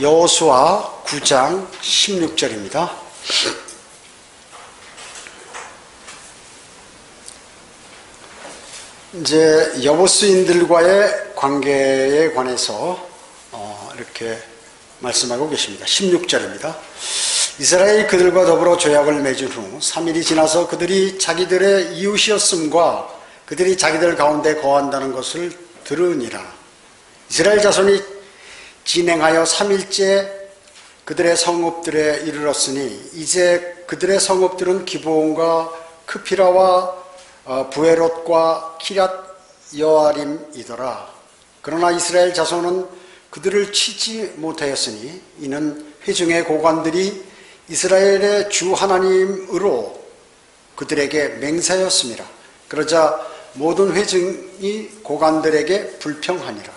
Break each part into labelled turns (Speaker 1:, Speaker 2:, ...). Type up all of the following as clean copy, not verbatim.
Speaker 1: 여호수아 9장 16절입니다. 이제 여부수인들과의 관계에 관해서 이렇게 말씀하고 계십니다. 16절입니다. 이스라엘이 그들과 더불어 조약을 맺은 후 3일이 지나서 그들이 자기들의 이웃이었음과 그들이 자기들 가운데 거한다는 것을 들으니라. 이스라엘 자손이 진행하여 3일째 그들의 성읍들에 이르렀으니 이제 그들의 성읍들은 기브온과 크피라와 부에롯과 키랏 여아림이더라. 그러나 이스라엘 자손은 그들을 치지 못하였으니 이는 회중의 고관들이 이스라엘의 주 하나님으로 그들에게 맹세하였습니다. 그러자 모든 회중이 고관들에게 불평하니라.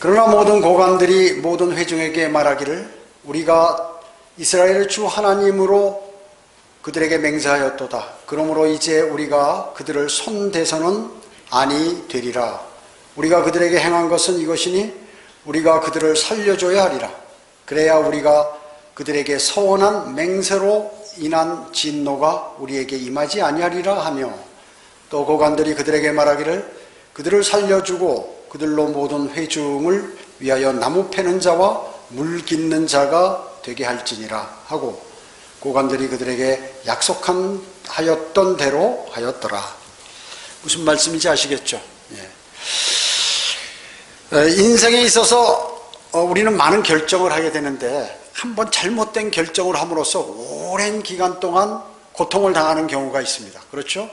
Speaker 1: 그러나 모든 고관들이 모든 회중에게 말하기를 우리가 이스라엘의 주 하나님으로 그들에게 맹세하였도다. 그러므로 이제 우리가 그들을 손대서는 아니 되리라. 우리가 그들에게 행한 것은 이것이니 우리가 그들을 살려줘야 하리라. 그래야 우리가 그들에게 서원한 맹세로 인한 진노가 우리에게 임하지 아니하리라 하며, 또 고관들이 그들에게 말하기를 그들을 살려주고 그들로 모든 회중을 위하여 나무 패는 자와 물 깃는 자가 되게 할지니라 하고 고관들이 그들에게 약속하였던 대로 하였더라. 무슨 말씀인지 아시겠죠? 인생에 있어서 우리는 많은 결정을 하게 되는데 한번 잘못된 결정을 함으로써 오랜 기간 동안 고통을 당하는 경우가 있습니다. 그렇죠?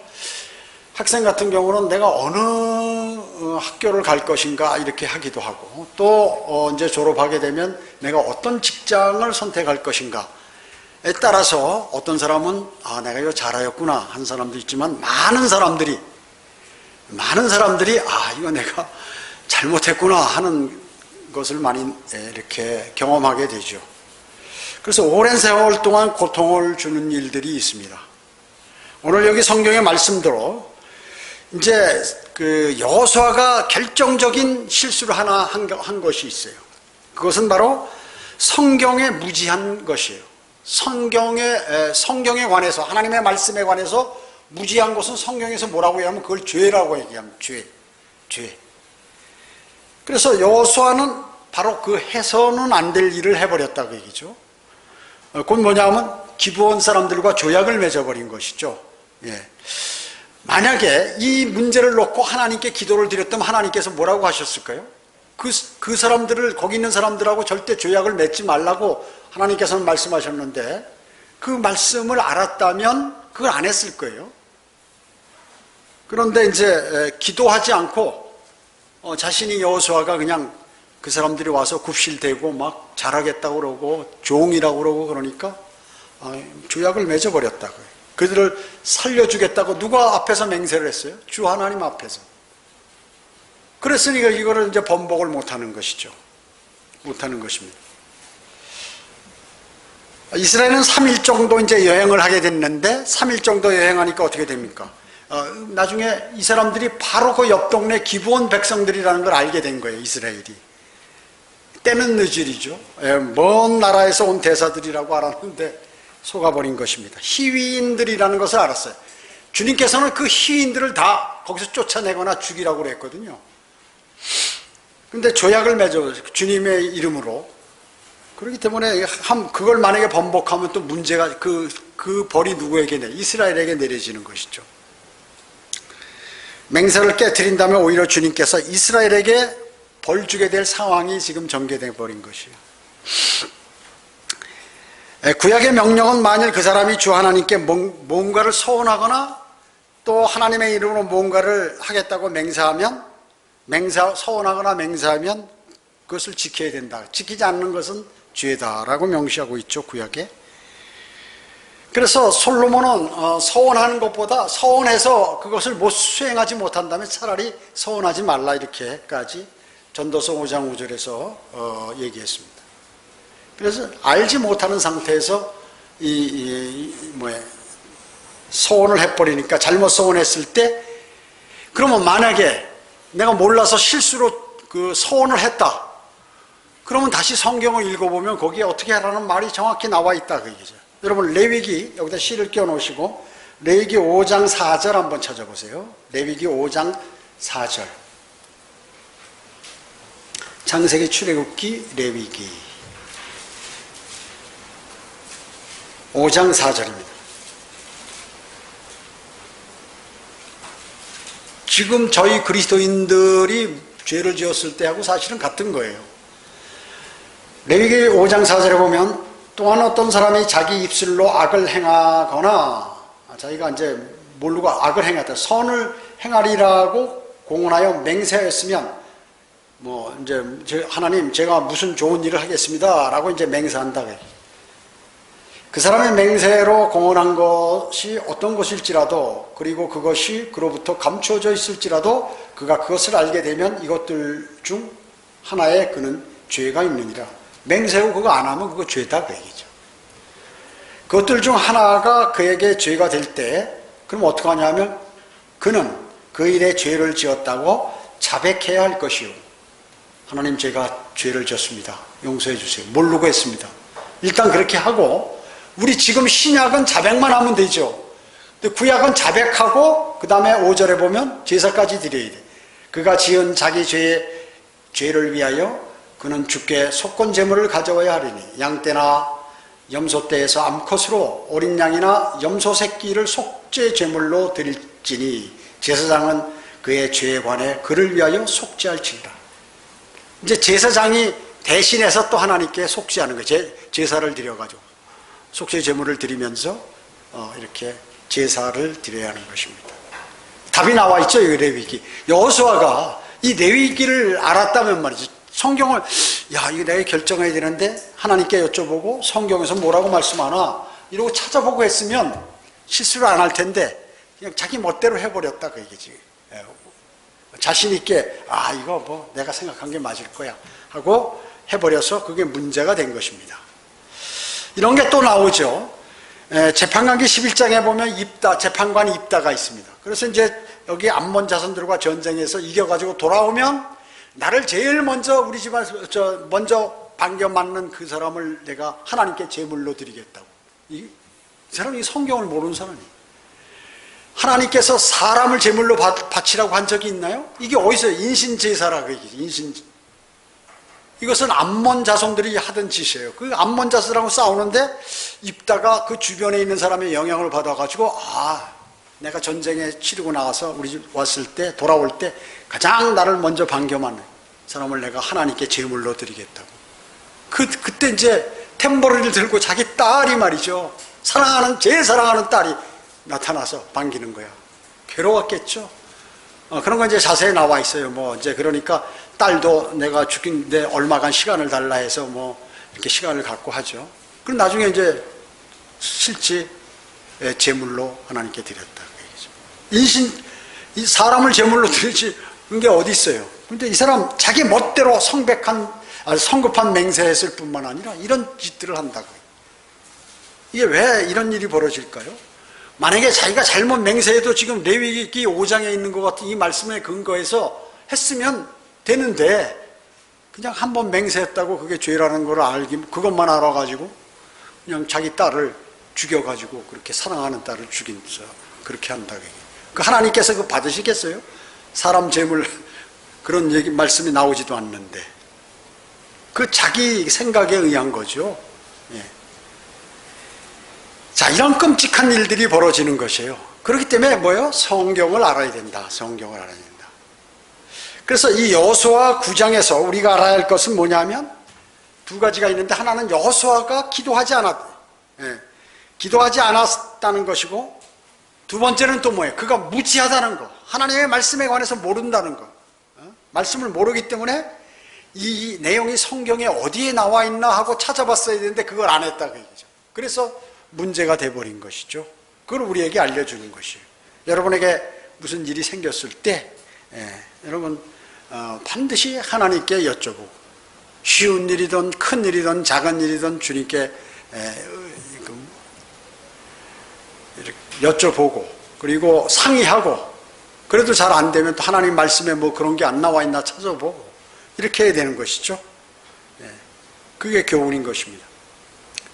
Speaker 1: 학생 같은 경우는 내가 어느 학교를 갈 것인가 이렇게 하기도 하고, 또 이제 졸업하게 되면 내가 어떤 직장을 선택할 것인가에 따라서 어떤 사람은 내가 이거 잘하였구나 한 사람도 있지만, 많은 사람들이 이거 내가 잘못했구나 하는 것을 많이 이렇게 경험하게 되죠. 그래서 오랜 세월 동안 고통을 주는 일들이 있습니다. 오늘 여기 성경의 말씀대로 이제 그 여호수아가 결정적인 실수를 하나 한 것이 있어요. 그것은 바로 성경에 무지한 것이에요. 성경에 관해서, 하나님의 말씀에 관해서 무지한 것은 성경에서 뭐라고 얘기하면 그걸 죄라고 얘기합니다. 죄. 그래서 여호수아는 바로 그 해서는 안 될 일을 해버렸다고 얘기죠. 그건 뭐냐면 기브온 사람들과 조약을 맺어버린 것이죠. 만약에 이 문제를 놓고 하나님께 기도를 드렸다면 하나님께서 뭐라고 하셨을까요? 그 사람들을, 거기 있는 사람들하고 절대 조약을 맺지 말라고 하나님께서는 말씀하셨는데, 그 말씀을 알았다면 그걸 안 했을 거예요. 그런데 이제 기도하지 않고 자신이 여호수아가 그냥 그 사람들이 와서 굽실대고 막 잘하겠다고 그러고 종이라고 그러고 그러니까 조약을 맺어버렸다고요. 그들을 살려주겠다고 누가 앞에서 맹세를 했어요? 주 하나님 앞에서. 그랬으니까 이거를 이제 번복을 못하는 것이죠. 못하는 것입니다. 이스라엘은 3일 정도 이제 여행을 하게 됐는데, 3일 정도 여행하니까 어떻게 됩니까? 나중에 이 사람들이 바로 그 옆 동네 기브온 백성들이라는 걸 알게 된 거예요, 이스라엘이. 때는 늦으리죠. 먼 나라에서 온 대사들이라고 알았는데 속아버린 것입니다. 희위인들이라는 것을 알았어요. 주님께서는 그 희위인들을 다 거기서 쫓아내거나 죽이라고 그랬거든요. 근데 조약을 맺어, 주님의 이름으로. 그렇기 때문에 그걸 만약에 번복하면 또 문제가, 그 벌이 누구에게 이스라엘에게 내려지는 것이죠. 맹세를 깨트린다면 오히려 주님께서 이스라엘에게 벌 주게 될 상황이 지금 전개되어 버린 것이에요. 구약의 명령은 만일 그 사람이 주 하나님께 뭔가를 서원하거나 또 하나님의 이름으로 뭔가를 하겠다고 서원하거나 맹세하면 그것을 지켜야 된다. 지키지 않는 것은 죄다라고 명시하고 있죠, 구약에. 그래서 솔로몬은 서원하는 것보다 서원해서 그것을 수행하지 못한다면 차라리 서원하지 말라 이렇게까지 전도서 5장 5절에서 얘기했습니다. 그래서 알지 못하는 상태에서 서원을 해버리니까, 잘못 서원했을 때, 그러면 만약에 내가 몰라서 실수로 그 서원을 했다. 그러면 다시 성경을 읽어보면 거기에 어떻게 하라는 말이 정확히 나와 있다 그 얘기죠. 여러분 레위기 여기다 시를 끼워 놓으시고 레위기 5장 4절 한번 찾아보세요. 레위기 5장 4절. 창세기, 출애굽기, 레위기 5장 4절입니다. 지금 저희 그리스도인들이 죄를 지었을 때하고 사실은 같은 거예요. 레위기 5장 4절에 보면 또한 어떤 사람이 자기 입술로 악을 행하거나 자기가 이제 모르고 악을 행했다. 선을 행하리라고 공언하여 맹세하였으면 뭐 이제 하나님 제가 무슨 좋은 일을 하겠습니다라고 이제 맹세한다. 그 사람의 맹세로 공언한 것이 어떤 것일지라도 그리고 그것이 그로부터 감추어져 있을지라도 그가 그것을 알게 되면 이것들 중 하나에 그는 죄가 있느니라. 맹세하고 그거 안 하면 그거 죄다 그 얘기죠. 그것들 중 하나가 그에게 죄가 될 때 그럼 어떻게 하냐면 그는 그 일에 죄를 지었다고 자백해야 할 것이요. 하나님 제가 죄를 지었습니다. 용서해 주세요. 모르고 했습니다. 일단 그렇게 하고 우리 지금 신약은 자백만 하면 되죠. 근데 구약은 자백하고 그 다음에 5절에 보면 제사까지 드려야 돼. 그가 지은 자기 죄를 위하여 그는 주께 속건 제물을 가져와야 하리니 양떼나 염소떼에서 암컷으로 어린 양이나 염소 새끼를 속죄 제물로 드릴지니 제사장은 그의 죄에 관해 그를 위하여 속죄할지니라. 이제 제사장이 대신해서 또 하나님께 속죄하는 거예요. 제사를 드려가지고 속죄 제물을 드리면서 이렇게 제사를 드려야 하는 것입니다. 답이 나와 있죠. 이 레위기. 여호수아가 이 레위기를 알았다면 말이죠. 성경을 이거 내가 결정해야 되는데 하나님께 여쭤보고 성경에서 뭐라고 말씀하나 이러고 찾아보고 했으면 실수를 안 할 텐데 그냥 자기 멋대로 해버렸다 그 얘기지. 자신 있게 이거 뭐 내가 생각한 게 맞을 거야 하고 해버려서 그게 문제가 된 것입니다. 이런 게 또 나오죠. 재판관기 11장에 보면 재판관 입다가 있습니다. 그래서 이제 여기 암몬 자손들과 전쟁에서 이겨가지고 돌아오면 나를 제일 먼저 우리 집안 먼저 반겨 맞는 그 사람을 내가 하나님께 제물로 드리겠다고. 이 사람이 성경을 모르는 사람이에요. 하나님께서 사람을 제물로 바치라고 한 적이 있나요? 이게 어디서 인신제사라고 얘기죠. 이것은 암몬 자손들이 하던 짓이에요. 그 암몬 자손들하고 싸우는데 입다가 그 주변에 있는 사람의 영향을 받아가지고 내가 전쟁에 치르고 나가서 우리 집 왔을 때 돌아올 때 가장 나를 먼저 반겨맞는 사람을 내가 하나님께 제물로 드리겠다고. 그때 이제 탬버린을 들고 자기 딸이 말이죠. 제일 사랑하는 딸이 나타나서 반기는 거야. 괴로웠겠죠. 그런 건 이제 자세히 나와 있어요. 뭐 이제 그러니까 딸도 내가 죽긴데 얼마간 시간을 달라 해서 뭐 이렇게 시간을 갖고 하죠. 그럼 나중에 이제 실제 제물로 하나님께 드렸다. 이 사람을 제물로 드리지 그게 어디 있어요? 근데 이 사람 자기 멋대로 성급한 맹세했을 뿐만 아니라 이런 짓들을 한다고. 이게 왜 이런 일이 벌어질까요? 만약에 자기가 잘못 맹세해도 지금 레위기 5장에 있는 것 같은 이 말씀에 근거해서 했으면 되는데 그냥 한번 맹세했다고 그게 죄라는 걸 그것만 알아가지고 그냥 자기 딸을 죽여가지고 그렇게 사랑하는 딸을 죽이면서 그렇게 한다고. 그 하나님께서 그거 받으시겠어요? 사람 재물 그런 말씀이 나오지도 않는데 그 자기 생각에 의한 거죠. 예. 자, 이런 끔찍한 일들이 벌어지는 것이에요. 그렇기 때문에 뭐예요? 성경을 알아야 된다. 성경을 알아야 된다. 그래서 이 여호수아 9장에서 우리가 알아야 할 것은 뭐냐면 두 가지가 있는데 하나는 여호수아가 기도하지 않았다는 것이고 두 번째는 또 뭐예요? 그가 무지하다는 거. 하나님의 말씀에 관해서 모른다는 거. 말씀을 모르기 때문에 이 내용이 성경에 어디에 나와 있나 하고 찾아봤어야 되는데 그걸 안 했다 그 얘기죠. 그래서 문제가 돼버린 것이죠. 그걸 우리에게 알려주는 것이에요. 여러분에게 무슨 일이 생겼을 때 여러분 반드시 하나님께 여쭤보고 쉬운 일이든 큰 일이든 작은 일이든 주님께 여쭤보고 그리고 상의하고 그래도 잘 안 되면 또 하나님 말씀에 뭐 그런 게 안 나와 있나 찾아보고 이렇게 해야 되는 것이죠. 그게 교훈인 것입니다.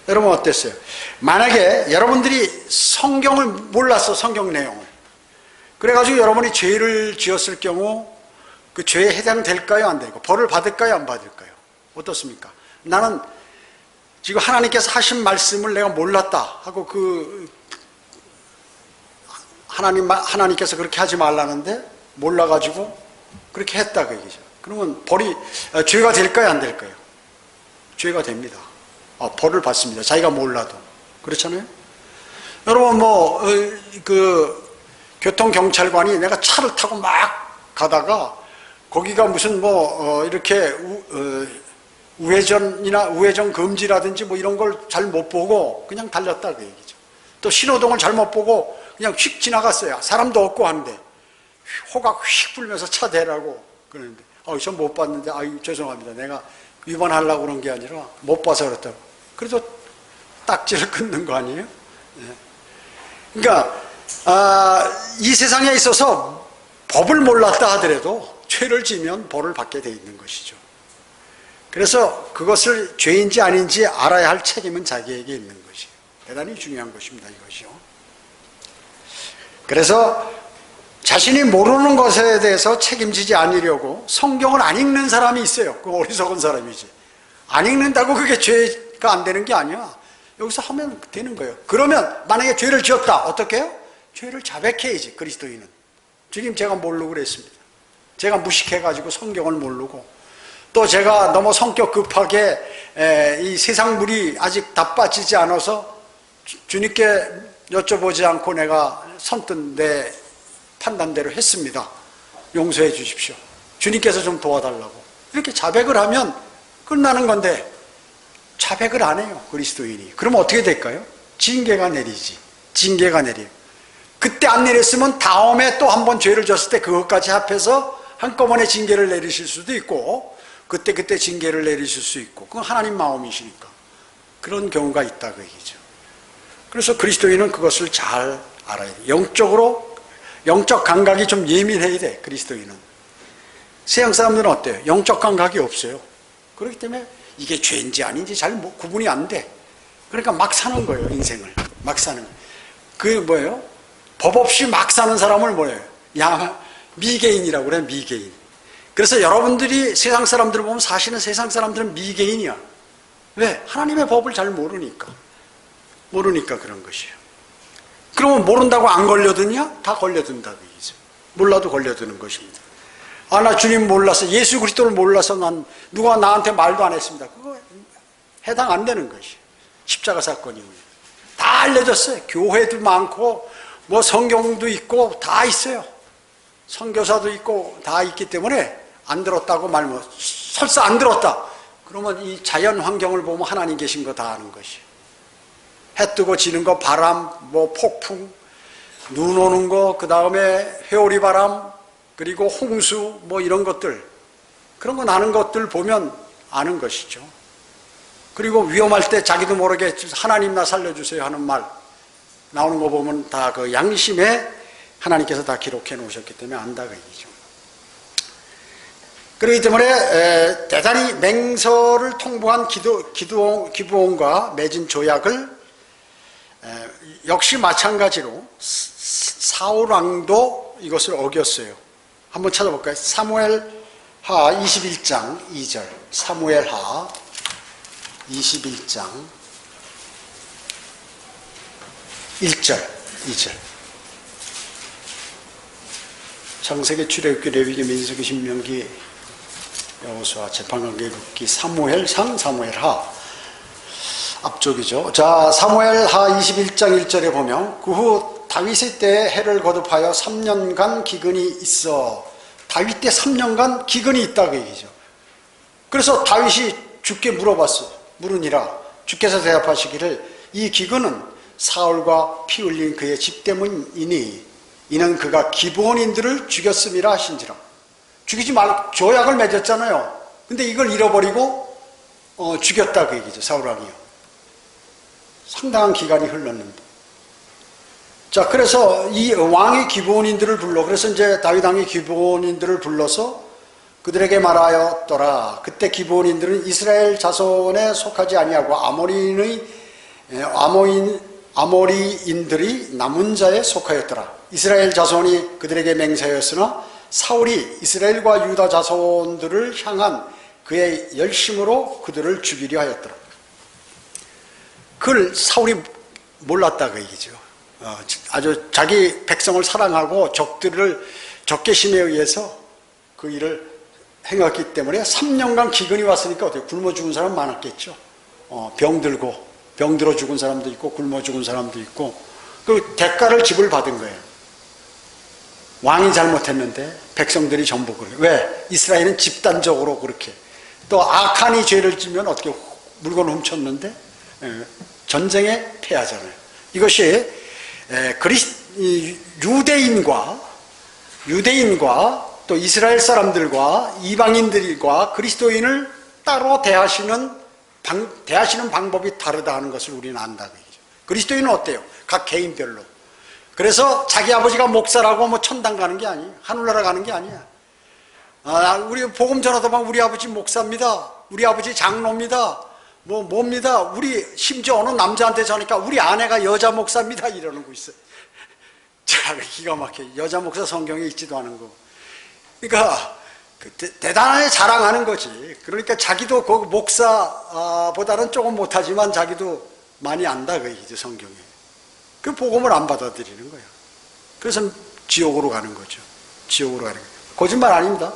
Speaker 1: 여러분 어땠어요? 만약에 여러분들이 성경을 몰랐어, 성경 내용을. 그래가지고 여러분이 죄를 지었을 경우 그 죄에 해당될까요? 안 되고 벌을 받을까요? 안 받을까요? 어떻습니까? 나는 지금 하나님께서 하신 말씀을 내가 몰랐다 하고 하나님께서 그렇게 하지 말라는데 몰라가지고 그렇게 했다 그 얘기죠. 그러면 벌이 죄가 될까요? 안 될까요? 죄가 됩니다. 벌을 받습니다. 자기가 몰라도. 그렇잖아요? 여러분 교통경찰관이 내가 차를 타고 막 가다가 거기가 무슨 이렇게 우회전 금지라든지 이런 걸 잘 못 보고 그냥 달렸다 그 얘기죠. 또 신호등을 잘못 보고 그냥 휙 지나갔어요. 사람도 없고 한데 호가 휙 불면서 차 대라고 그러는데 전 못 봤는데 죄송합니다. 내가 위반하려고 그런 게 아니라 못 봐서 그렇다고. 그래서 딱지를 끊는 거 아니에요? 그러니까 이 세상에 있어서 법을 몰랐다 하더라도 죄를 지면 벌을 받게 돼 있는 것이죠. 그래서 그것을 죄인지 아닌지 알아야 할 책임은 자기에게 있는 것이에요. 대단히 중요한 것입니다, 이것이요. 그래서 자신이 모르는 것에 대해서 책임지지 않으려고 성경을 안 읽는 사람이 있어요. 그 어리석은 사람이지. 안 읽는다고 그게 죄가 안 되는 게 아니야. 여기서 하면 되는 거예요. 그러면 만약에 죄를 지었다. 어떻게 해요? 죄를 자백해야지, 그리스도인은. 주님, 제가 모르고 그랬습니다. 제가 무식해가지고 성경을 모르고 또 제가 너무 성격 급하게 이 세상 물이 아직 다 빠지지 않아서 주님께 여쭤보지 않고 내가 선뜻 내 판단대로 했습니다. 용서해 주십시오. 주님께서 좀 도와달라고. 이렇게 자백을 하면 끝나는 건데 자백을 안 해요, 그리스도인이. 그러면 어떻게 될까요? 징계가 내리지. 징계가 내려요. 그때 안 내렸으면 다음에 또 한 번 죄를 졌을 때 그것까지 합해서 한꺼번에 징계를 내리실 수도 있고 그때 징계를 내리실 수 있고 그건 하나님 마음이시니까 그런 경우가 있다 그 얘기죠. 그래서 그리스도인은 그것을 잘 알아야 돼요. 영적 감각이 좀 예민해야 돼, 그리스도인은. 세상 사람들은 어때요? 영적 감각이 없어요. 그렇기 때문에 이게 죄인지 아닌지 잘 구분이 안 돼. 그러니까 막 사는 거예요, 인생을. 막 사는 거예요. 그게 뭐예요? 법 없이 막 사는 사람을 뭐예요? 미개인이라고 그래요, 미개인. 그래서 여러분들이 세상 사람들을 보면 사실은 세상 사람들은 미개인이야. 왜? 하나님의 법을 잘 모르니까. 모르니까 그런 것이에요. 그러면 모른다고 안 걸려드냐? 다 걸려든다 그 얘기죠. 몰라도 걸려드는 것입니다. 나 주님 몰라서, 예수 그리스도를 몰라서 누가 나한테 말도 안 했습니다. 그거 해당 안 되는 것이에요. 십자가 사건이고요. 다 알려졌어요. 교회도 많고 성경도 있고 다 있어요. 선교사도 있고 다 있기 때문에 안 들었다고 말면 설사 안 들었다. 그러면 이 자연 환경을 보면 하나님 계신 거 다 아는 것이에요. 해 뜨고 지는 거, 바람, 폭풍, 눈 오는 거, 그 다음에 회오리 바람, 그리고 홍수, 이런 것들. 그런 거 나는 것들 보면 아는 것이죠. 그리고 위험할 때 자기도 모르게 하나님 나 살려주세요 하는 말 나오는 거 보면 다 그 양심에 하나님께서 다 기록해 놓으셨기 때문에 안다 그 얘기죠. 그렇기 때문에 대단히 맹서를 통보한 기브온과 맺은 조약을 역시 마찬가지로 사울 왕도 이것을 어겼어요. 한번 찾아볼까요? 사무엘하 21장 2절. 사무엘하 21장 1절 2절. 창세기, 출애굽기, 레위기, 민수기, 신명기, 여호수아, 재판관계, 룻기, 사무엘상, 사무엘하 앞쪽이죠. 자, 사무엘하 21장 1절에 보면 그 후 다윗의 때에 해를 거듭하여 3년간 기근이 있어. 다윗 때 3년간 기근이 있다 그 얘기죠. 그래서 다윗이 주께 물어봤어요. 물으니라 주께서 대답하시기를 이 기근은 사울과 피 흘린 그의 집 때문이니 이는 그가 기브온인들을 죽였음이라 하신지라. 죽이지 말고 조약을 맺었잖아요. 근데 이걸 잃어버리고 죽였다 그 얘기죠. 사울 왕이요. 상당한 기간이 흘렀는데. 자, 그래서 이 왕이 기브온인들을 불러. 그래서 이제 다윗 왕이 기브온인들을 불러서 그들에게 말하였더라. 그때 기브온인들은 이스라엘 자손에 속하지 아니하고 아모리인들이 남은 자에 속하였더라. 이스라엘 자손이 그들에게 맹세하였으나 사울이 이스라엘과 유다 자손들을 향한 그의 열심으로 그들을 죽이려 하였더라. 그걸 사울이 몰랐다 그 얘기죠. 아주 자기 백성을 사랑하고 적들을 적개심에 의해서 그 일을 행했기 때문에 3년간 기근이 왔으니까 어떻게 굶어 죽은 사람 많았겠죠. 병들어 죽은 사람도 있고 굶어 죽은 사람도 있고 그 대가를 지불받은 거예요. 왕이 잘못했는데 백성들이 전부 그래요. 왜? 이스라엘은 집단적으로 그렇게. 또 아칸이 죄를 지면 어떻게 물건을 훔쳤는데 전쟁에 패하잖아요. 이것이 유대인과 또 이스라엘 사람들과 이방인들과 그리스도인을 따로 대하시는 방법이 다르다 하는 것을 우리는 안다는 얘기죠. 그리스도인은 어때요? 각 개인별로. 그래서 자기 아버지가 목사라고 뭐 천당 가는 게 아니에요. 하늘나라 가는 게 아니야. 우리 복음 전하다 보면 우리 아버지 목사입니다. 우리 아버지 장로입니다. 뭡니다. 우리 심지어 어느 남자한테 전하니까 우리 아내가 여자 목사입니다. 이러는 거 있어요. 자, 기가 막혀. 여자 목사 성경에 있지도 않은 거. 그러니까 대단하게 자랑하는 거지. 그러니까 자기도 그 목사보다는 조금 못하지만 자기도 많이 안다 그 얘기죠. 성경에. 그 복음을 안 받아들이는 거예요. 그래서 지옥으로 가는 거죠. 지옥으로 가는 거예요. 거짓말 아닙니다.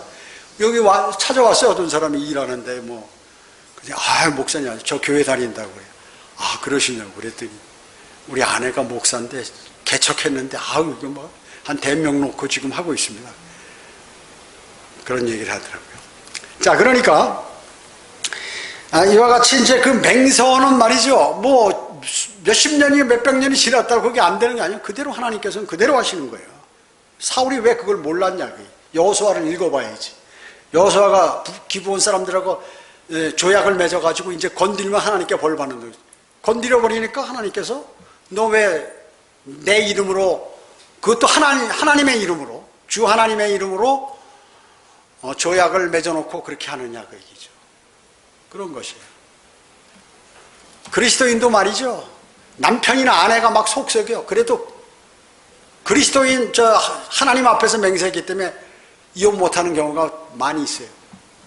Speaker 1: 여기 찾아왔어요. 어떤 사람이 일하는데 그냥 목사님 저 교회 다닌다고 그래요. 그러시냐고 그랬더니 우리 아내가 목사인데 개척했는데 이거 한 대명 놓고 지금 하고 있습니다. 그런 얘기를 하더라고요. 자, 그러니까 이와 같이 이제 그 맹서는 말이죠. 몇십 년이 몇백 년이 지났다고 그게 안 되는 게 아니에요. 그대로 하나님께서는 그대로 하시는 거예요. 사울이 왜 그걸 몰랐냐. 여호수아를 읽어봐야지. 여호수아가 기브온 사람들하고 조약을 맺어가지고 이제 건들면 하나님께 벌 받는 거예요. 건드려 버리니까 하나님께서 너 왜 내 이름으로 그것도 하나님의 이름으로 주 하나님의 이름으로 조약을 맺어놓고 그렇게 하느냐 그 얘기죠. 그런 것이에요. 그리스도인도 말이죠. 남편이나 아내가 막 속썩여. 그래도 그리스도인 하나님 앞에서 맹세했기 때문에 이혼 못하는 경우가 많이 있어요.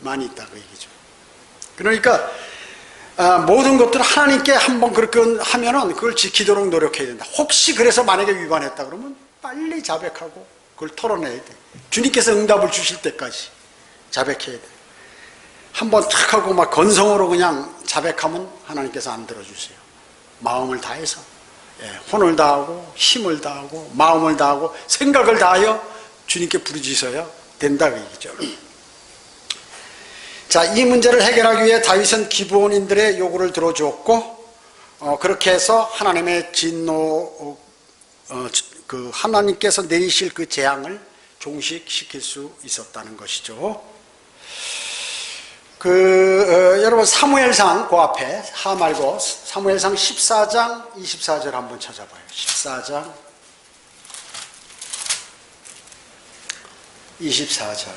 Speaker 1: 많이 있다 그 얘기죠. 그러니까 모든 것들을 하나님께 한번 그렇게 하면은 그걸 지키도록 노력해야 된다. 혹시 그래서 만약에 위반했다 그러면 빨리 자백하고 그걸 털어내야 돼. 주님께서 응답을 주실 때까지 자백해야 돼. 한번 탁 하고 막 건성으로 그냥 자백하면 하나님께서 안 들어주세요. 마음을 다해서 혼을 다하고 힘을 다하고 마음을 다하고 생각을 다하여 주님께 부르짖어야 된다 그 얘기죠. 자, 이 문제를 해결하기 위해 다윗은 기브온인들의 요구를 들어주었고 그렇게 해서 하나님의 진노 그 하나님께서 내리실 그 재앙을 종식시킬 수 있었다는 것이죠. 여러분 사무엘상 그 앞에 말고 사무엘상 14장 24절 한번 찾아봐요. 14장 24절.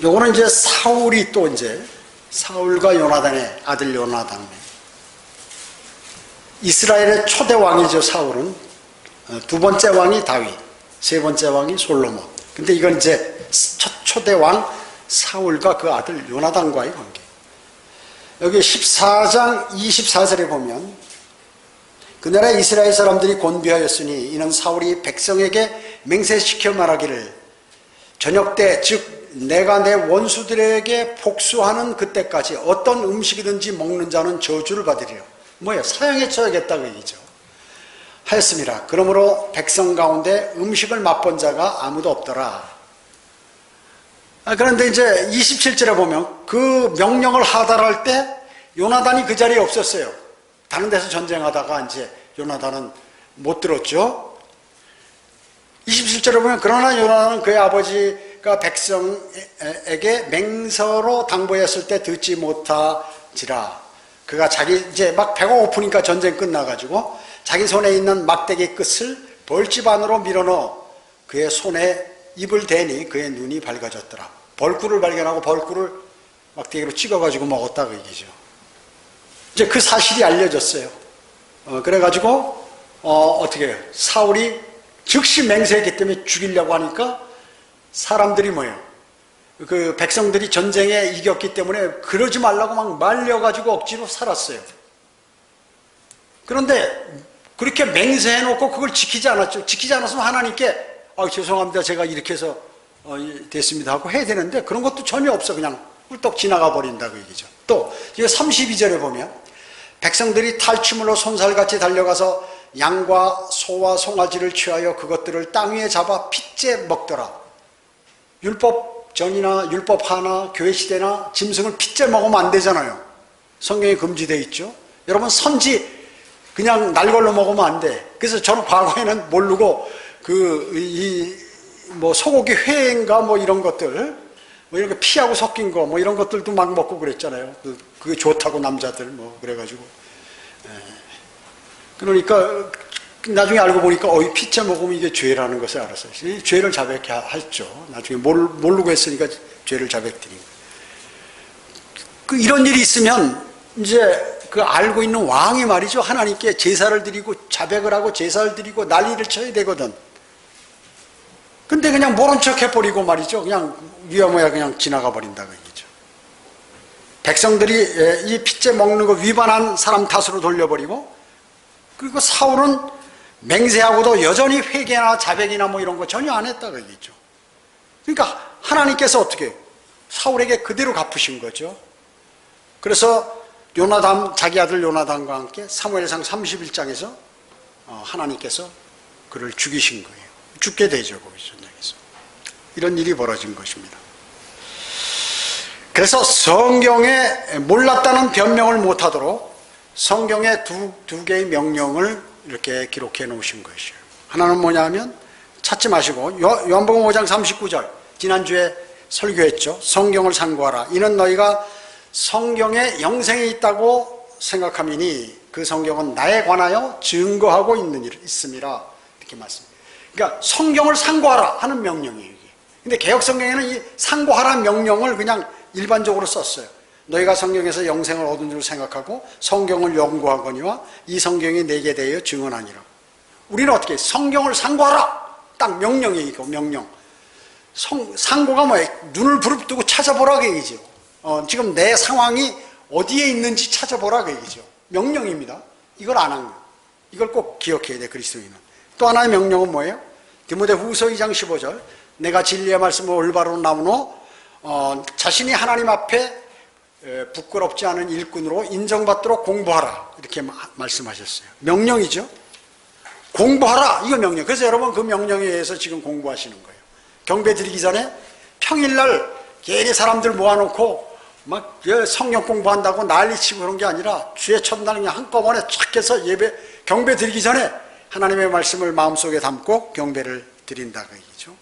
Speaker 1: 요거는 이제 사울이 또 이제 사울과 요나단의 아들 요나단의 이스라엘의 초대 왕이죠. 사울은 두 번째 왕이 다윗, 세 번째 왕이 솔로몬. 근데 이건 이제 초대 왕 사울과 그 아들 요나단과의 관계. 여기 14장 24절에 보면 그날에 이스라엘 사람들이 곤비하였으니 이는 사울이 백성에게 맹세시켜 말하기를 저녁 때 즉 내가 내 원수들에게 복수하는 그때까지 어떤 음식이든지 먹는 자는 저주를 받으리라. 뭐예요? 사형에 처하겠다고 얘기죠. 하였습니다. 그러므로 백성 가운데 음식을 맛본 자가 아무도 없더라. 그런데 이제 27절에 보면 그 명령을 하달할 때 요나단이 그 자리에 없었어요. 다른 데서 전쟁하다가 이제 요나단은 못 들었죠. 27절에 보면 그러나 요나단은 그의 아버지가 백성에게 맹서로 당부했을 때 듣지 못하지라. 그가 자기 이제 막 배가 고프니까 전쟁 끝나가지고 자기 손에 있는 막대기 끝을 벌집 안으로 밀어넣어 그의 손에 입을 대니 그의 눈이 밝아졌더라. 벌꿀을 발견하고 벌꿀을 막대기로 찍어가지고 먹었다 그 얘기죠. 이제 그 사실이 알려졌어요. 그래가지고 어떻게 해요? 사울이 즉시 맹세했기 때문에 죽이려고 하니까 사람들이 뭐예요? 그 백성들이 전쟁에 이겼기 때문에 그러지 말라고 막 말려가지고 억지로 살았어요. 그런데 그렇게 맹세해놓고 그걸 지키지 않았죠. 지키지 않았으면 하나님께 죄송합니다. 제가 이렇게 해서 됐습니다 하고 해야 되는데 그런 것도 전혀 없어. 그냥 훌떡 지나가 버린다 그 얘기죠. 또 이거 32절에 보면 백성들이 탈취물로 손살같이 달려가서 양과 소와 송아지를 취하여 그것들을 땅 위에 잡아 핏째 먹더라. 율법 전이나 율법 하나 교회 시대나 짐승을 핏째 먹으면 안 되잖아요. 성경에 금지되어 있죠. 여러분 선지 그냥 날걸로 먹으면 안 돼. 그래서 저는 과거에는 모르고 소고기 회인가 뭐 이런 것들 뭐 이런 거 피하고 섞인 거 뭐 이런 것들도 막 먹고 그랬잖아요. 그게 좋다고 남자들 뭐 그래가지고. 그러니까 나중에 알고 보니까 핏째 먹으면 이게 죄라는 것을 알았어요. 죄를 자백케 했죠. 나중에 모르고 했으니까 죄를 자백드린 거예요. 이런 일이 있으면 이제 그 알고 있는 왕이 말이죠. 하나님께 제사를 드리고 자백을 하고 제사를 드리고 난리를 쳐야 되거든. 근데 그냥 모른 척 해버리고 말이죠. 그냥 위험해야 그냥 지나가 버린다 그 얘기죠. 백성들이 이 핏째 먹는 거 위반한 사람 탓으로 돌려버리고, 그리고 사울은 맹세하고도 여전히 회개나 자백이나 뭐 이런 거 전혀 안 했다 그 얘기죠. 그러니까 하나님께서 어떻게 해요? 사울에게 그대로 갚으신 거죠. 그래서 요나단, 자기 아들 요나단과 함께 사무엘상 31장에서 하나님께서 그를 죽이신 거예요. 죽게 되죠. 거기서. 이런 일이 벌어진 것입니다. 그래서 성경에 몰랐다는 변명을 못하도록 성경에 두 개의 명령을 이렇게 기록해 놓으신 것이에요. 하나는 뭐냐 하면 찾지 마시고 요한복음 5장 39절 지난주에 설교했죠. 성경을 상고하라. 이는 너희가 성경에 영생이 있다고 생각함이니 그 성경은 나에 관하여 증거하고 있음이라. 이렇게 말씀합니다. 그러니까 성경을 상고하라 하는 명령이에요. 이게. 근데 개혁성경에는 이 상고하라는 명령을 그냥 일반적으로 썼어요. 너희가 성경에서 영생을 얻은 줄 생각하고 성경을 연구하거니와 이 성경이 내게 대하여 증언하니라. 우리는 어떻게 성경을 상고하라. 딱 명령이에요. 이거 명령. 상고가 뭐예요? 눈을 부릅뜨고 찾아보라 그 얘기죠. 지금 내 상황이 어디에 있는지 찾아보라 그 얘기죠. 명령입니다. 이걸 안 한 거예요. 이걸 꼭 기억해야 돼, 그리스도인은. 또 하나의 명령은 뭐예요? 디모데후서 2장 15절 내가 진리의 말씀을 올바로 나누어 자신이 하나님 앞에 부끄럽지 않은 일꾼으로 인정받도록 공부하라. 이렇게 말씀하셨어요. 명령이죠. 공부하라. 이거 명령. 그래서 여러분 그 명령에 의해서 지금 공부하시는 거예요. 경배 드리기 전에 평일날 괜히 사람들 모아놓고 막 성경 공부한다고 난리치고 그런 게 아니라 주의 첫날 그냥 한꺼번에 촥 해서 경배 드리기 전에 하나님의 말씀을 마음속에 담고 경배를 드린다 그 얘기죠.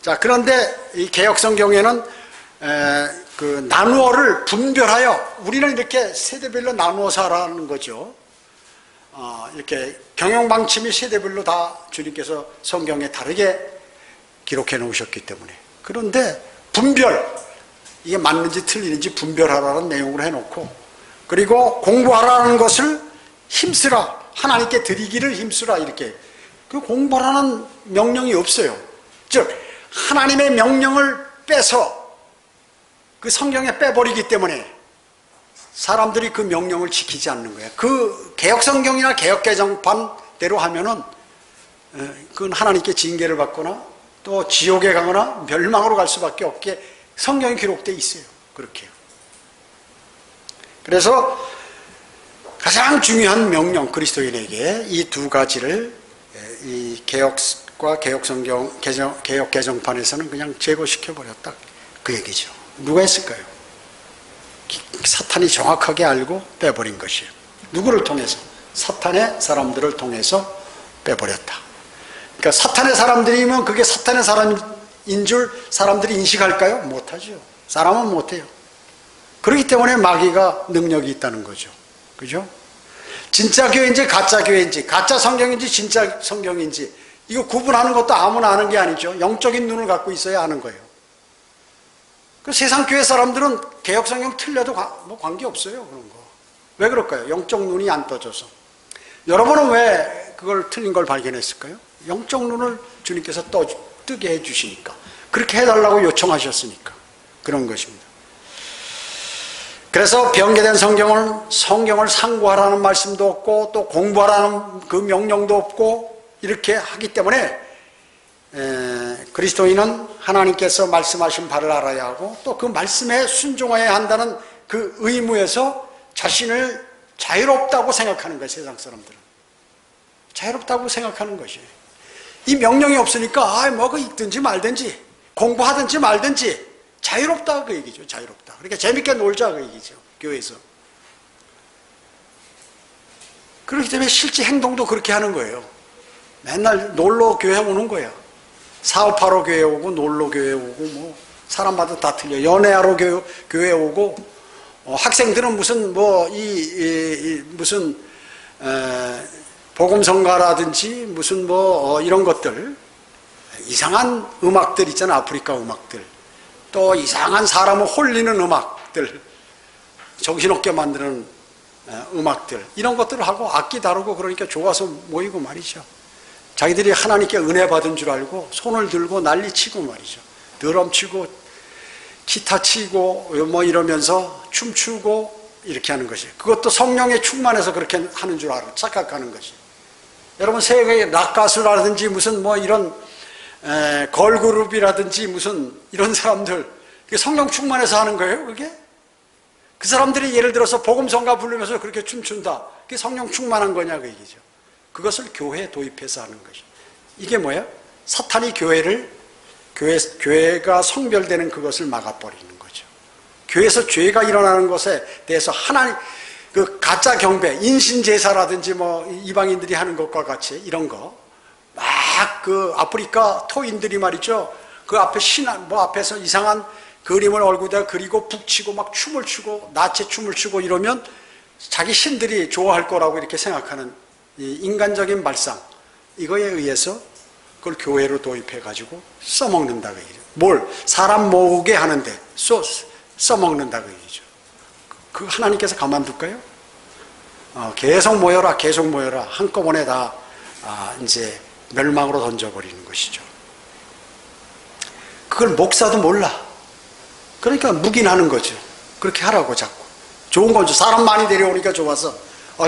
Speaker 1: 자, 그런데 이 개혁성경에는 그 나누어를 분별하여 우리는 이렇게 세대별로 나누어서 하라는 거죠. 이렇게 경영방침이 세대별로 다 주님께서 성경에 다르게 기록해 놓으셨기 때문에. 그런데 분별, 이게 맞는지 틀리는지 분별하라는 내용으로 해놓고, 그리고 공부하라는 것을 힘쓰라, 하나님께 드리기를 힘쓰라, 이렇게. 그 공부하라는 명령이 없어요. 즉 하나님의 명령을 빼서 그 성경에 빼버리기 때문에 사람들이 그 명령을 지키지 않는 거예요. 그 개혁성경이나 개혁개정판대로 하면은 그건 하나님께 징계를 받거나 또 지옥에 가거나 멸망으로 갈 수밖에 없게 성경에 기록되어 있어요. 그렇게요. 그래서 가장 중요한 명령, 그리스도인에게 이 두 가지를 이 개혁과 개혁성경, 개혁개정판에서는 그냥 제거시켜버렸다. 그 얘기죠. 누가 했을까요? 사탄이 정확하게 알고 빼버린 것이에요. 누구를 통해서? 사탄의 사람들을 통해서 빼버렸다. 그러니까 사탄의 사람들이면 그게 사탄의 사람인 줄 사람들이 인식할까요? 못하죠. 사람은 못해요. 그렇기 때문에 마귀가 능력이 있다는 거죠. 그죠? 진짜 교회인지 가짜 교회인지, 가짜 성경인지 진짜 성경인지 이거 구분하는 것도 아무나 아는 게 아니죠. 영적인 눈을 갖고 있어야 아는 거예요. 그 세상 교회 사람들은 개혁성경 틀려도 뭐 관계없어요. 그런 거. 왜 그럴까요? 영적 눈이 안 떠져서. 여러분은 왜 그걸 틀린 걸 발견했을까요? 영적 눈을 주님께서 뜨게 해주시니까. 그렇게 해달라고 요청하셨으니까. 그런 것입니다. 그래서 변개된 성경을 상고하라는 말씀도 없고 또 공부하라는 그 명령도 없고 이렇게 하기 때문에 그리스도인은 하나님께서 말씀하신 바를 알아야 하고 또 그 말씀에 순종해야 한다는 그 의무에서 자신을 자유롭다고 생각하는 거예요. 세상 사람들은 자유롭다고 생각하는 것이에요. 이 명령이 없으니까 뭐 읽든지 말든지 공부하든지 말든지 자유롭다 그 얘기죠. 자유롭다. 그러니까 재밌게 놀자 그 얘기죠. 교회에서. 그렇기 때문에 실제 행동도 그렇게 하는 거예요. 맨날 놀러 교회 오는 거야. 사업하러 교회 오고 놀러 교회 오고 뭐 사람마다 다 틀려. 연애하러 교회 오고 학생들은 무슨 무슨 복음성가라든지 무슨 이런 것들 이상한 음악들 있잖아. 아프리카 음악들. 또 이상한 사람을 홀리는 음악들, 정신없게 만드는 음악들, 이런 것들을 하고 악기 다루고 그러니까 좋아서 모이고 말이죠. 자기들이 하나님께 은혜 받은 줄 알고 손을 들고 난리 치고 말이죠. 드럼 치고 기타 치고 뭐 이러면서 춤추고 이렇게 하는 것이. 그것도 성령에 충만해서 그렇게 하는 줄 알고 착각하는 것이. 여러분 세계의 락가수라든지 무슨 이런 걸그룹이라든지 무슨 이런 사람들 성령 충만해서 하는 거예요. 그게 그 사람들이 예를 들어서 복음성가 부르면서 그렇게 춤춘다. 그게 성령 충만한 거냐 그 얘기죠. 그것을 교회에 도입해서 하는 것이. 이게 뭐야? 사탄이 교회가 성별되는 그것을 막아버리는 거죠. 교회에서 죄가 일어나는 것에 대해서 하나님 그 가짜 경배, 인신제사라든지 이방인들이 하는 것과 같이 이런 거 막 그 아프리카 토인들이 말이죠. 그 앞에 앞에서 이상한 그림을 얼굴에다 그리고 북치고 막 춤을 추고 나체 춤을 추고 이러면 자기 신들이 좋아할 거라고 이렇게 생각하는 이 인간적인 발상, 이거에 의해서 그걸 교회로 도입해가지고 써먹는다고 얘기죠. 뭘? 사람 모으게 하는데 써먹는다고 얘기죠. 그 하나님께서 가만둘까요? 계속 모여라, 한꺼번에 다 이제 멸망으로 던져버리는 것이죠. 그걸 목사도 몰라. 그러니까 묵인하는 거죠. 그렇게 하라고 자꾸. 좋은 거죠. 사람 많이 데려오니까 좋아서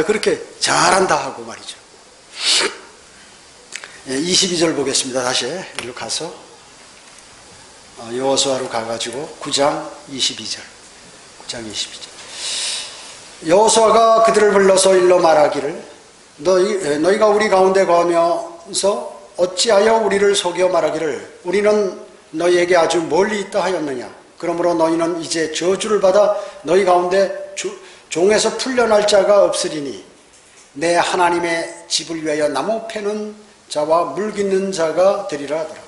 Speaker 1: 그렇게 잘한다 하고 말이죠. 22절 보겠습니다. 다시 일로 가서 여호수아로 가가지고 9장 22절. 여호수아가 그들을 불러서 일러 말하기를 너희가 우리 가운데 거하면서 어찌하여 우리를 속여 말하기를 우리는 너희에게 아주 멀리 있다 하였느냐. 그러므로 너희는 이제 저주를 받아 너희 가운데 종에서 풀려날 자가 없으리니 내 하나님의 집을 위하여 나무 패는 자와 물 깃는 자가 되리라 하더라.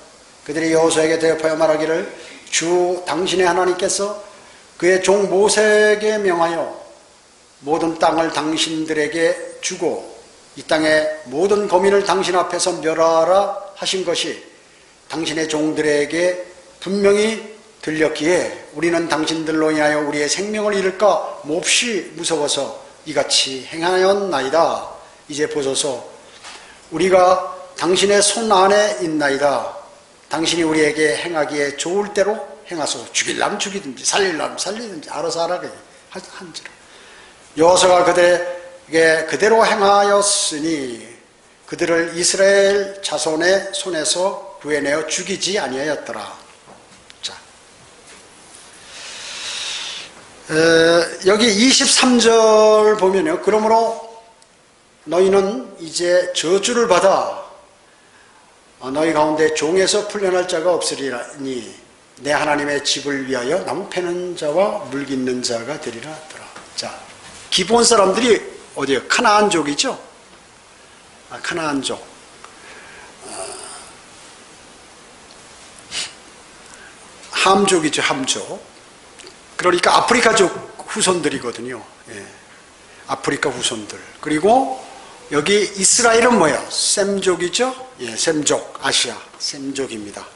Speaker 1: 그들이 여호수아에게 대답하여 말하기를 주 당신의 하나님께서 그의 종 모세에게 명하여 모든 땅을 당신들에게 주고 이 땅의 모든 거민을 당신 앞에서 멸하라 하신 것이 당신의 종들에게 분명히 들렸기에 우리는 당신들로 인하여 우리의 생명을 잃을까 몹시 무서워서 이같이 행하였나이다. 이제 보소서 우리가 당신의 손 안에 있나이다. 당신이 우리에게 행하기에 좋을 대로 행하소서. 죽일라면 죽이든지 살릴라면 살리든지 알아서 하라 한지라. 여호수아가 그들에게 그대로 행하였으니 그들을 이스라엘 자손의 손에서 구해내어 죽이지 아니하였더라. 자, 여기 23절 보면요. 그러므로 너희는 이제 저주를 받아 너희 가운데 종에서 풀려날 자가 없으리니 내 하나님의 집을 위하여 나무 패는 자와 물 깃는 자가 되리라 하더라. 자, 기본 사람들이 어디요? 카나안족이죠. 카나안족. 함족이죠. 함족. 그러니까 아프리카족 후손들이거든요. 예. 아프리카 후손들. 그리고 여기 이스라엘은 뭐예요? 셈족이죠. 예, 셈족, 아시아, 셈족입니다.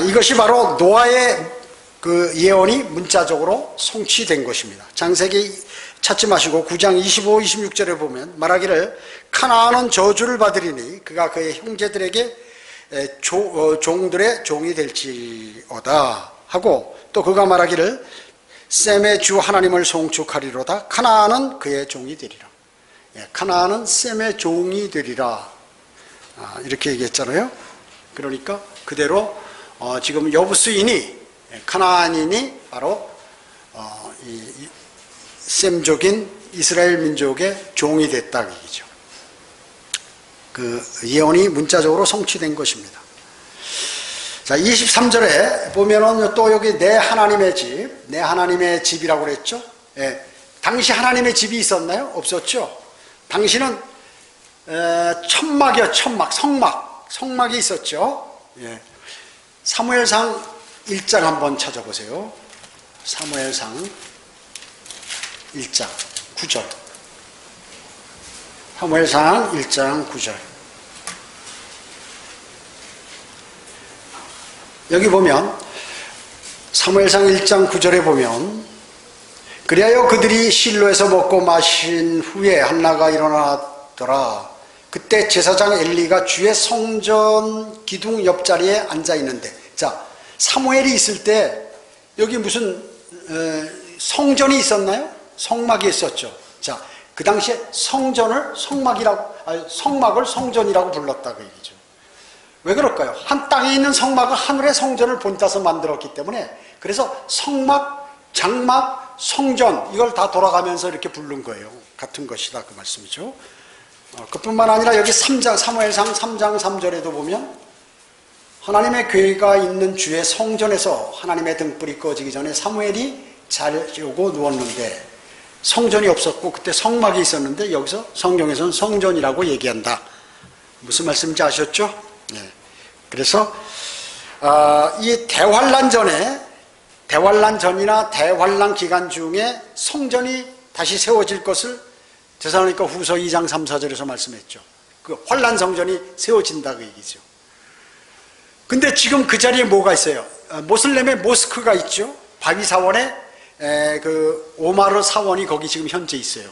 Speaker 1: 이것이 바로 노아의 그 예언이 문자적으로 성취된 것입니다. 장세기 찾지 마시고 9장 25, 26절에 보면 말하기를 가나안은 저주를 받으리니 그가 그의 형제들에게 종들의 종이 될지어다 하고 또 그가 말하기를 셈의 주 하나님을 송축하리로다. 가나안은 그의 종이 되리라. 가나안은 셈의 종이 되리라. 이렇게 얘기했잖아요. 그러니까 그대로 지금 여부수인이 가나안인이 바로 이 셈족인 이스라엘 민족의 종이 됐다 얘기죠. 그 예언이 문자적으로 성취된 것입니다. 자, 23절에 보면은 또 여기 내 하나님의 집, 내 하나님의 집이라고 그랬죠. 예, 당시 하나님의 집이 있었나요? 없었죠. 당시는 천막이요, 천막, 성막이 있었죠. 예. 사무엘상 1장 한번 찾아보세요. 사무엘상 1장 9절. 사무엘상 1장 9절. 여기 보면 사무엘상 1장 9절에 보면 그리하여 그들이 실로에서 먹고 마신 후에 한나가 일어나더라. 그때 제사장 엘리가 주의 성전 기둥 옆자리에 앉아 있는데, 자, 사무엘이 있을 때 여기 무슨 성전이 있었나요? 성막이 있었죠. 자, 그 당시에 성전을 성막을 성전이라고 불렀다 그 얘기죠. 왜 그럴까요? 한 땅에 있는 성막은 하늘의 성전을 본따서 만들었기 때문에, 그래서 성막, 장막, 성전 이걸 다 돌아가면서 이렇게 부른 거예요. 같은 것이다 그 말씀이죠. 그뿐만 아니라 여기 3장 사무엘상 3장 3절에도 보면 하나님의 교회가 있는 주의 성전에서 하나님의 등불이 꺼지기 전에 사무엘이 자려고 누웠는데 성전이 없었고 그때 성막이 있었는데 여기서 성경에서는 성전이라고 얘기한다. 무슨 말씀인지 아셨죠? 네. 그래서 이 대환란 전이나 대환란 기간 중에 성전이 다시 세워질 것을 데살로니가 후서 2장 3, 4절에서 말씀했죠. 그 환란 성전이 세워진다 그 얘기죠. 근데 지금 그 자리에 뭐가 있어요? 모슬렘의 모스크가 있죠. 바위 사원에 그 오마르 사원이 거기 지금 현재 있어요.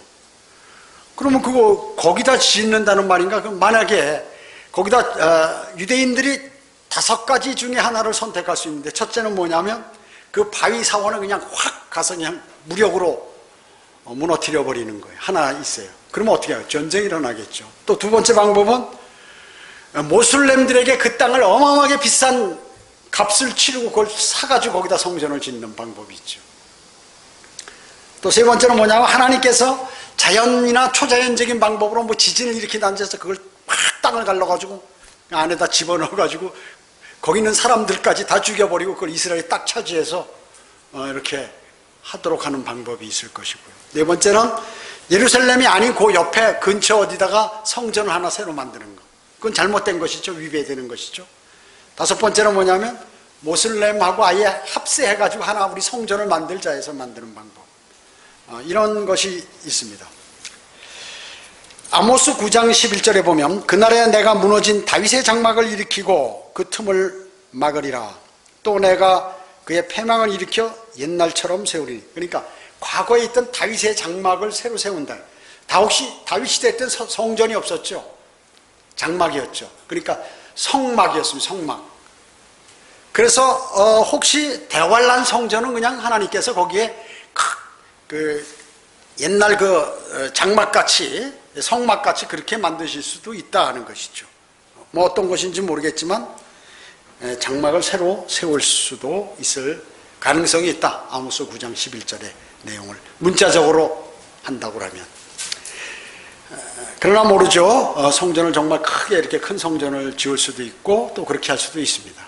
Speaker 1: 그러면 그거 거기다 짓는다는 말인가? 그럼 만약에 거기다 유대인들이 5가지 중에 하나를 선택할 수 있는데, 첫째는 뭐냐면 그 바위 사원을 그냥 확 가서 그냥 무력으로 무너뜨려 버리는 거예요. 하나 있어요. 그러면 어떻게 해요? 전쟁이 일어나겠죠. 또 두 번째 방법은 모슬렘들에게 그 땅을 어마어마하게 비싼 값을 치르고 그걸 사가지고 거기다 성전을 짓는 방법이 있죠. 또 세 번째는 뭐냐면 하나님께서 자연이나 초자연적인 방법으로 뭐 지진을 일으키다 앉아서 그걸 확 땅을 갈라가지고 안에다 집어넣어가지고 거기 있는 사람들까지 다 죽여버리고 그걸 이스라엘이 딱 차지해서 이렇게 하도록 하는 방법이 있을 것이고요. 네 번째는 예루살렘이 아닌 그 옆에 근처 어디다가 성전을 하나 새로 만드는 거. 그건 잘못된 것이죠. 위배되는 것이죠. 5번째는 뭐냐면 모슬렘하고 아예 합세해가지고 하나 우리 성전을 만들자 해서 만드는 방법. 이런 것이 있습니다. 아모스 9장 11절에 보면 그날에 내가 무너진 다윗의 장막을 일으키고 그 틈을 막으리라. 또 내가 그의 패망을 일으켜 옛날처럼 세우리니. 그러니까 과거에 있던 다윗의 장막을 새로 세운다. 다윗 시대 때는 성전이 없었죠. 장막이었죠. 그러니까 성막이었습니다. 성막. 그래서 혹시 대환란 성전은 그냥 하나님께서 거기에 그 옛날 그 장막같이 성막같이 그렇게 만드실 수도 있다 하는 것이죠. 뭐 어떤 것인지 모르겠지만 장막을 새로 세울 수도 있을 가능성이 있다. 아모스 9장 11절의 내용을 문자적으로 한다고 하면. 그러나 모르죠. 성전을 정말 크게 이렇게 큰 성전을 지을 수도 있고 또 그렇게 할 수도 있습니다.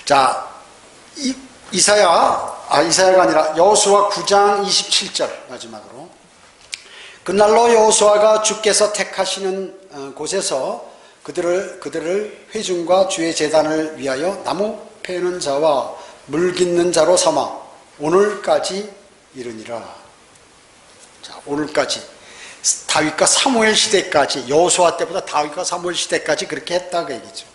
Speaker 1: 자, 이사야가 아니라 여호수아 9장 27절 마지막으로. 그날로 여호수아가 주께서 택하시는 곳에서 그들을 회중과 주의 제단을 위하여 나무 패는 자와 물 깃는 자로 삼아 오늘까지 이르니라. 자, 오늘까지 다윗과 사무엘 시대까지, 여호수아 때보다 다윗과 사무엘 시대까지 그렇게 했다 그 얘기죠.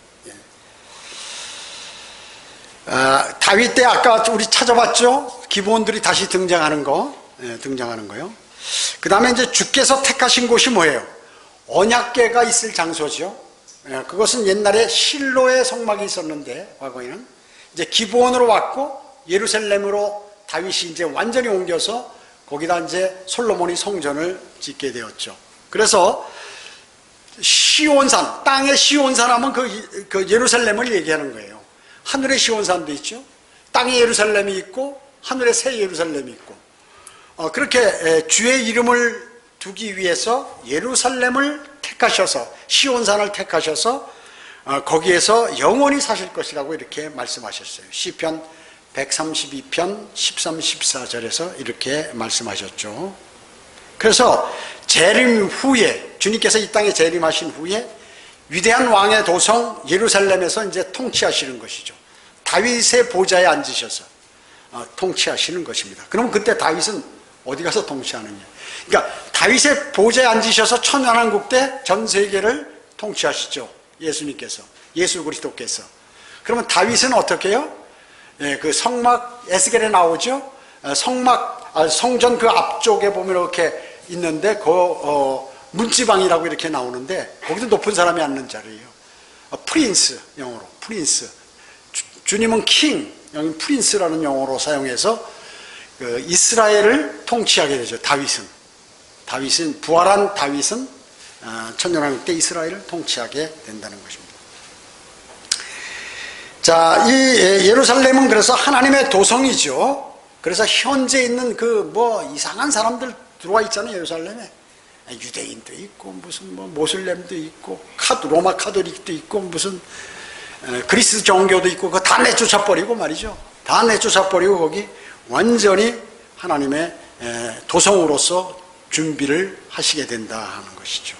Speaker 1: 다윗 때 아까 우리 찾아봤죠? 기본들이 다시 등장하는 거, 등장하는 거요. 그 다음에 이제 주께서 택하신 곳이 뭐예요? 언약궤가 있을 장소죠. 그것은 옛날에 실로의 성막이 있었는데, 과거에는 이제 기브온으로 왔고 예루살렘으로 다윗이 이제 완전히 옮겨서 거기다 이제 솔로몬이 성전을 짓게 되었죠. 그래서 시온산, 땅의 시온산 하면 그 예루살렘을 얘기하는 거예요. 하늘의 시온산도 있죠. 땅의 예루살렘이 있고 하늘의 새 예루살렘이 있고, 그렇게 주의 이름을 두기 위해서 예루살렘을 택하셔서, 시온산을 택하셔서 거기에서 영원히 사실 것이라고 이렇게 말씀하셨어요. 시편 132편 13, 14절에서 이렇게 말씀하셨죠. 그래서 재림 후에, 주님께서 이 땅에 재림하신 후에 위대한 왕의 도성 예루살렘에서 이제 통치하시는 것이죠. 다윗의 보좌에 앉으셔서 통치하시는 것입니다. 그러면 그때 다윗은 어디 가서 통치하느냐? 그러니까 다윗의 보좌에 앉으셔서 천년왕국 때 전 세계를 통치하시죠. 예수님께서, 예수 그리스도께서. 그러면 다윗은 어떻게 해요? 그 성막, 에스겔에 나오죠. 성전 그 앞쪽에 보면 이렇게 있는데 문지방이라고 이렇게 나오는데 거기도 높은 사람이 앉는 자리예요. 프린스, 영어로 프린스. 주님은 킹, 여기 프린스라는 용어로 사용해서 이스라엘을 통치하게 되죠. 다윗은 부활한 다윗은 천년왕국 때 이스라엘을 통치하게 된다는 것입니다. 자, 이 예루살렘은 그래서 하나님의 도성이죠. 그래서 현재 있는 이상한 사람들 들어와 있잖아요, 예루살렘에. 유대인도 있고 무슨 모슬렘도 있고 로마 카톨릭도 있고 무슨 그리스 종교도 있고 그거 다 내쫓아버리고 말이죠. 다 내쫓아버리고 거기 완전히 하나님의 도성으로서 준비를 하시게 된다 하는 것이죠.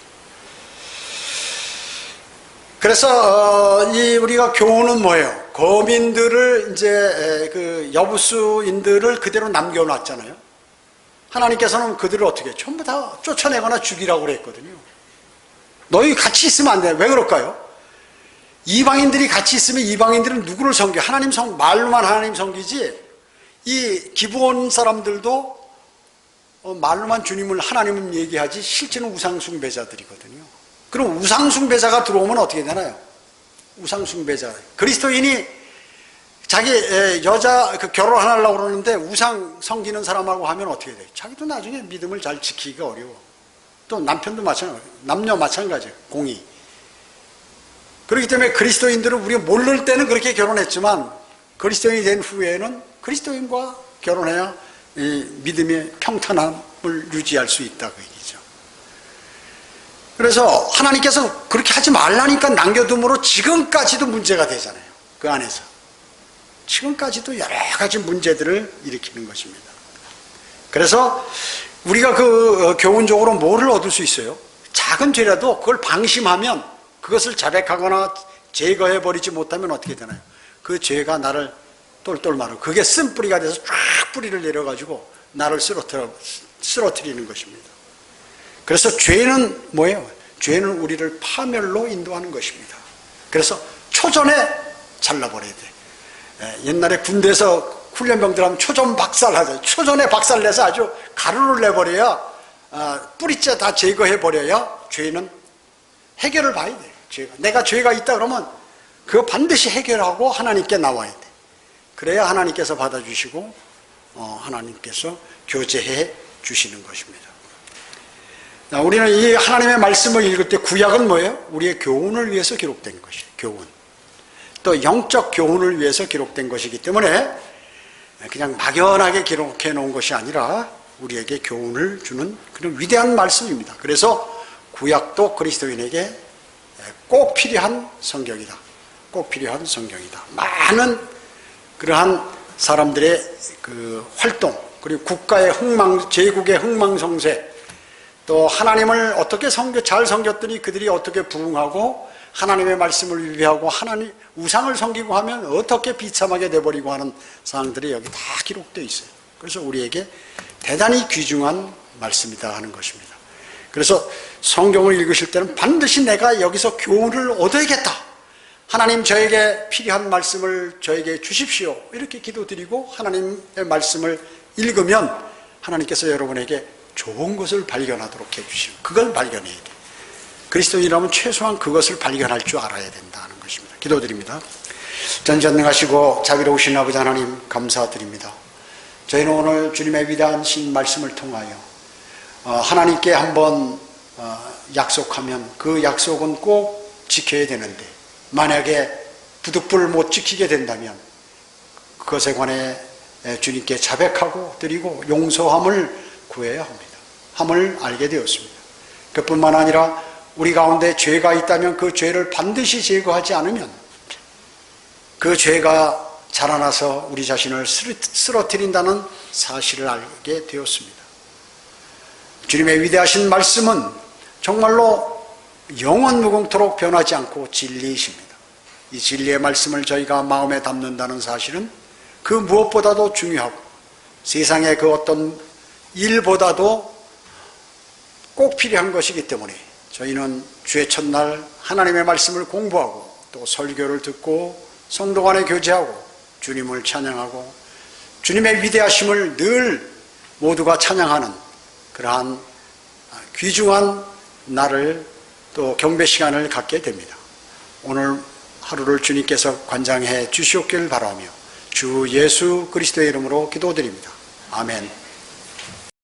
Speaker 1: 그래서 우리가 교훈은 뭐예요? 거민들을 이제 그 여부수인들을 그대로 남겨놨잖아요. 하나님께서는 그들을 어떻게 전부 다 쫓아내거나 죽이라고 그랬거든요. 너희 같이 있으면 안 돼. 왜 그럴까요? 이방인들이 같이 있으면 이방인들은 누구를 섬겨? 말로만 하나님 섬기지. 이 기브온 사람들도 말로만 주님을, 하나님을 얘기하지 실제는 우상숭배자들이거든요. 그럼 우상숭배자가 들어오면 어떻게 되나요? 우상숭배자. 그리스도인이 자기 여자 결혼하려고 그러는데 우상 섬기는 사람하고 하면 어떻게 돼요? 자기도 나중에 믿음을 잘 지키기가 어려워. 또 남편도 마찬가지예요. 남녀 마찬가지예요. 공의. 그렇기 때문에 그리스도인들은 우리가 모를 때는 그렇게 결혼했지만 그리스도인이 된 후에는 그리스도인과 결혼해야 이 믿음의 평탄함을 유지할 수 있다 그 얘기죠. 그래서 하나님께서 그렇게 하지 말라니까 남겨둠으로 지금까지도 문제가 되잖아요. 그 안에서 지금까지도 여러 가지 문제들을 일으키는 것입니다. 그래서 우리가 그 교훈적으로 뭐를 얻을 수 있어요? 작은 죄라도 그걸 방심하면, 그것을 자백하거나 제거해버리지 못하면 어떻게 되나요? 그 죄가 나를 똘똘 말고 그게 쓴뿌리가 돼서 쫙 뿌리를 내려가지고 나를 쓰러뜨리는 것입니다. 그래서 죄는 뭐예요? 죄는 우리를 파멸로 인도하는 것입니다. 그래서 초전에 잘라버려야 돼. 옛날에 군대에서 훈련병들 하면 초전 박살하죠. 초전에 박살내서 아주 가루를 내버려야, 뿌리째 다 제거해버려야 죄는 해결을 봐야 돼. 내가 죄가 있다 그러면 그거 반드시 해결하고 하나님께 나와야 돼. 그래야 하나님께서 받아주시고 하나님께서 교제해 주시는 것입니다. 우리는 이 하나님의 말씀을 읽을 때 구약은 뭐예요? 우리의 교훈을 위해서 기록된 것이에요. 교훈. 또 영적 교훈을 위해서 기록된 것이기 때문에 그냥 막연하게 기록해 놓은 것이 아니라 우리에게 교훈을 주는 그런 위대한 말씀입니다. 그래서 구약도 그리스도인에게 꼭 필요한 성경이다. 꼭 필요한 성경이다. 많은 그러한 사람들의 그 활동, 그리고 국가의 제국의 흥망성쇠, 또 하나님을 어떻게 잘 섬겼더니 그들이 어떻게 부응하고 하나님의 말씀을 위배하고 하나님 우상을 섬기고 하면 어떻게 비참하게 돼버리고 하는 사항들이 여기 다 기록되어 있어요. 그래서 우리에게 대단히 귀중한 말씀이다 하는 것입니다. 그래서 성경을 읽으실 때는 반드시 내가 여기서 교훈을 얻어야겠다. 하나님 저에게 필요한 말씀을 저에게 주십시오. 이렇게 기도드리고 하나님의 말씀을 읽으면 하나님께서 여러분에게 좋은 것을 발견하도록 해주시고 그걸 발견해야 돼. 그리스도인이라면 최소한 그것을 발견할 줄 알아야 된다는 것입니다. 기도드립니다. 전전능하시고 자비로우신 아버지 하나님 감사드립니다. 저희는 오늘 주님의 위대한 신 말씀을 통하여 하나님께 한번 약속하면 그 약속은 꼭 지켜야 되는데 만약에 부득불 못 지키게 된다면 그것에 관해 주님께 자백하고 드리고 용서함을 구해야 합니다. 함을 알게 되었습니다. 그뿐만 아니라 우리 가운데 죄가 있다면 그 죄를 반드시 제거하지 않으면 그 죄가 자라나서 우리 자신을 쓰러뜨린다는 사실을 알게 되었습니다. 주님의 위대하신 말씀은 정말로 영원 무궁토록 변하지 않고 진리이십니다. 이 진리의 말씀을 저희가 마음에 담는다는 사실은 그 무엇보다도 중요하고 세상의 그 어떤 일보다도 꼭 필요한 것이기 때문에 저희는 주의 첫날 하나님의 말씀을 공부하고 또 설교를 듣고 성도 간에 교제하고 주님을 찬양하고 주님의 위대하심을 늘 모두가 찬양하는 그러한 귀중한 날을 또 경배 시간을 갖게 됩니다. 오늘 하루를 주님께서 관장해 주시옵길 바라며 주 예수 그리스도의 이름으로 기도드립니다. 아멘.